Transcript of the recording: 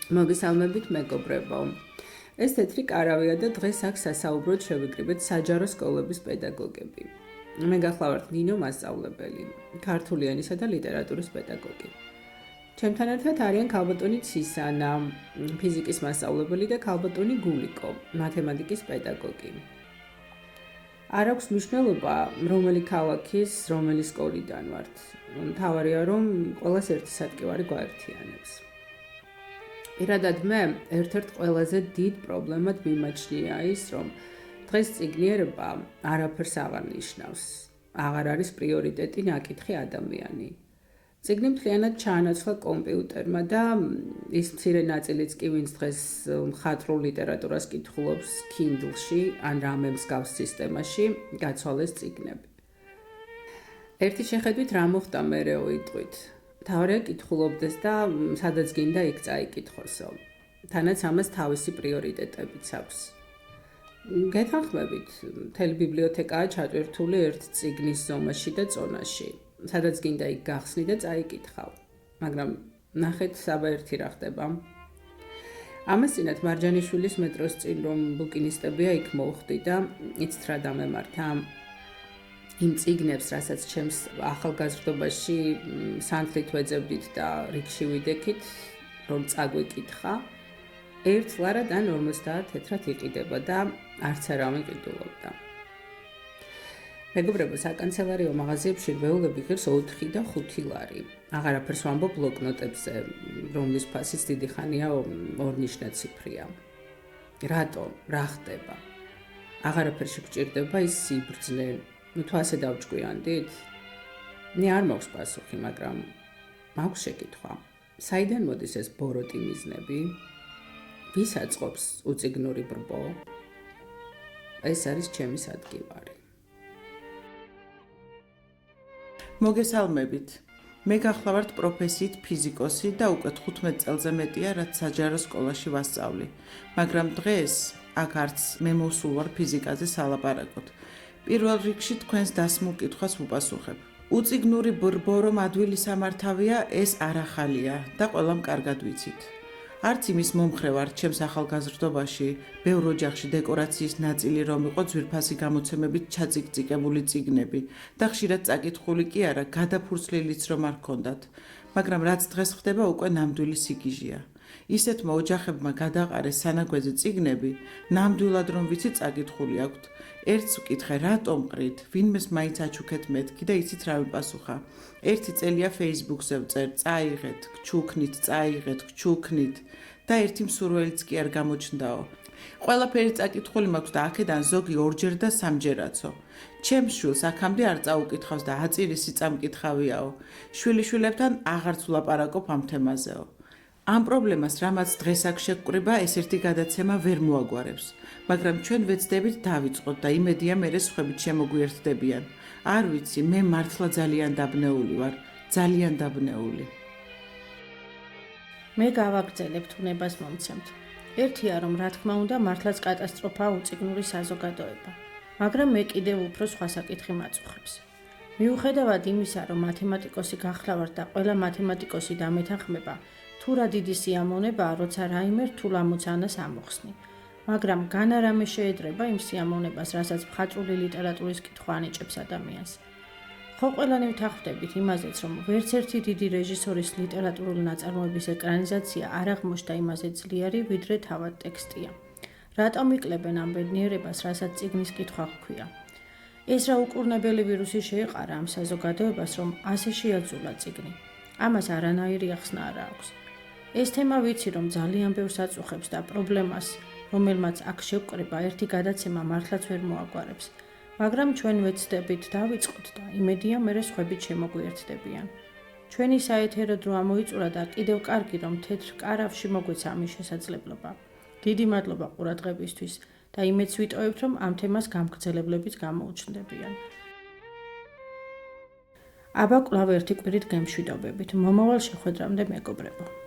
მოგესალმებით მეგობრებო. ეს თეთრი კარავია და დღეს აქ სასაუბროდ შევიკრიბეთ საჯარო სკოლების პედაგოგები. მე გახლავართ ნინო მასწავლებელი, ქართული ენისა და ლიტერატურის პედაგოგი. ჩემთან ერთად არიან ქალბატონი ცისანა, ფიზიკის მასწავლებელი და ქალბატონი გულიკო, მათემატიკის პედაგოგი. არ აქვს მნიშვნელობა, რომელი ქალაქის, რომელი სკოლიდან ვართ. მთავარია, რომ ყველას ერთი სადგევარი გვაერთიანებს. პირადად მე ერთ-ერთ ყველაზე დიდ პრობლემად მიმაჩნია ის, რომ დღეს წიგნიერება არაფერს აღარ ნიშნავს. აღარ არის პრიორიტეტი ნაკითხი ადამიანი. წიგნი მთლიანად ჩაანაცვლა კომპიუტერმა და ის მცირე ნაწილიც კი, ვინც დღეს მხატვრულ ლიტერატურას კითხულობს Kindle-ში ან რამე მსგავს სისტემაში, გაცვალეს წიგნები. ერთი შეხედვით რა მოხდა მერეო იტყვით. მთავარია კითხულობდეს და სადაც გინდა იქ წაიკითხოსო. თანაც ამას თავისი პრიორიტეტებიც აქვს. გეთანხმებით, მთელი ბიბლიოთეკაა ჩატვირთული ერთ წიგნის ზომაში და წონაში. სადაც გინდა იქ გახსნი და წაიკითხავ. მაგრამ ნახეთ საბა ერთი რა ხდება. ამასწინათ მარჯანიშვილის მეტროს წინ რომ ბუკინისტებია იქ მოვხდი და იცით რა დამემართა. იმ წიგნებს, რასაც ჩემს ახალგაზრდობაში სანთლით ვეძებდით და რიგში ვიდექით, რომ წაგვიკითხა, ერთ ლარად ან 50 თეთრად იყიდება და არც არავინ ყიდულობდა. მეგობრებო, საკანცელარიო მაღაზიებში რვეულები ღირს 4 და 5 ლარი. აღარაფერს ვამბობ ბლოკნოტებზე, რომლის ფასიც დიდი ხანია ორნიშნაციფრია. რატო? რა ხდება? აღარაფერში გჭირდება ის სიბრძნე. თუ ასე დავჭკვიანდით? მე არ მაქვს პასუხი, მაგრამ მაქვს შეკითხვა. საიდან მოდის ეს ბოროტი მიზნები? ვის აწყობს უწიგნური ბრბო? ეს არის ჩემი სადგივარი. მოგესალმებით. მე გახლავართ პროფესიით ფიზიკოსი და უკვე 15 წელზე მეტია, რაც საჯარო სკოლაში ვასწავლი. მაგრამ დღეს აქ არც მე მოსულ ვარ ფიზიკაზე სალაპარაკოდ. პირველ რიგში თქვენს დასმულ კითხვას ვუპასუხებ. უწიგნური ბრბო რომ ადვილი სამართავია, ეს არ ახალია და ყველამ კარგად ვიცით. არც იმის მომხრე ვარ ჩემს ახალგაზრდობაში, ბევრ ოჯახში დეკორაციის ნაწილი რომ იყო ძვირფასი გამოცემებით ჩაწიკწიკებული წიგნები და ხშირად წაკითხული კი არა, გადაფურცლილიც რომ არ ჰქონდათ. მაგრამ რაც დღეს ხდება, უკვე ნამდვილი სიგიჟეა. ისეთმა ოჯახებმა გადაყარეს სანაგვეზე წიგნები, ნამდვილად რომ ვიცი წაკითხული აქვთ. ერთს ვკითხე, რატომ ყრით, ვინმეს მაინც აჩუქეთ მეთქი და იცით რა ვიპასუხა. ერთი წელია Facebook-ზე ვწერ, წაიღეთ, გჩუქნით, წაიღეთ, გჩუქნით და ერთი მსურველიც კი არ გამოჩნდაო. ყველაფერი წაკითხული მაქვს და აქედან ზოგი 2-ჯერ და 3-ჯერაცო. ჩემს შვილს აქამდე არ წაუკითხავს და აწირისი წამკითხავიაო. შვილიშვილებთან აღარც ვლაპარაკობ ამ თემაზეო. ამ პრობლემას, რამაც დღეს აქ შეგკვრება, ეს ერთი გადაცემა ვერ მოაგვარებს. მაგრამ ჩვენ ვეცდებით დავიწყოთ და იმედია მერე სხვებით შემოგვიერთდებიან. არ ვიცი, მე მართლა ძალიან დაბნეული ვარ, ძალიან დაბნეული. მე გავაგრძელებ თუნებას მომცემთ. ერთია რომ რა თქმა უნდა მართლაც კატასტროფაა უწიგნური საზოგადოება. მაგრამ მე კიდევ უფრო სხვა საკითხი მაწუხებს. მიუხედავად იმისა, რომ მათემატიკოსი გახლავართ და ყველა მათემატიკოსი დამეთანხმება, თუ რა დიდი სიამოვნებაა, როცა რაიმე რთულ ამოცანას ამოხსნი. მაგრამ განა რამე შეედრება იმ სიამოვნებას, რასაც მხატვრული ლიტერატურის კითხვა ანიჭებს ადამიანს. ხო ყველანი ვთანხმდებით იმაზეც, რომ ვერც ერთი დიდი რეჟისორის ლიტერატურული ნაწარმოების ეკრანიზაცია არ აღმოჩნდა იმაზე ძლიერი, ვიდრე თავად ტექსტია. რატომ იკლებენ ამ ბედნიერებას, რასაც წიგნის კითხვა ჰქვია? ეს რა უკურნებელი ვირუსი შეეყარა ამ საზოგადოებას, რომ ასე შეაძულა წიგნი. ამას არანაირი ახსნა არ აქვს. ეს თემა ვიცი, რომ ძალიან ბევრს აწუხებს და პრობლემას, რომელმაც აქ შევკრება, ერთი გადაცემა მართლაც ვერ მოაგვარებს. მაგრამ ჩვენ ვეცდებით დავიწყოთ და იმედია მერე სხვებით შემოგვიერთდებიან. ჩვენი საეთერო დრო ამოიწურა და კიდევ კარგი რომ თეთრ კარავში მოგვეცა ამის შესაძლებლობა. დიდი მადლობა ყურადღებისთვის და იმედს ვიტოვებთ, რომ ამ თემას გამგრძელებლებიც გამოუჩნდებიან. აბა კვლავ ერთი კვირით გემშვიდობებით. მომავალ შეხვედრამდე მეგობრებო.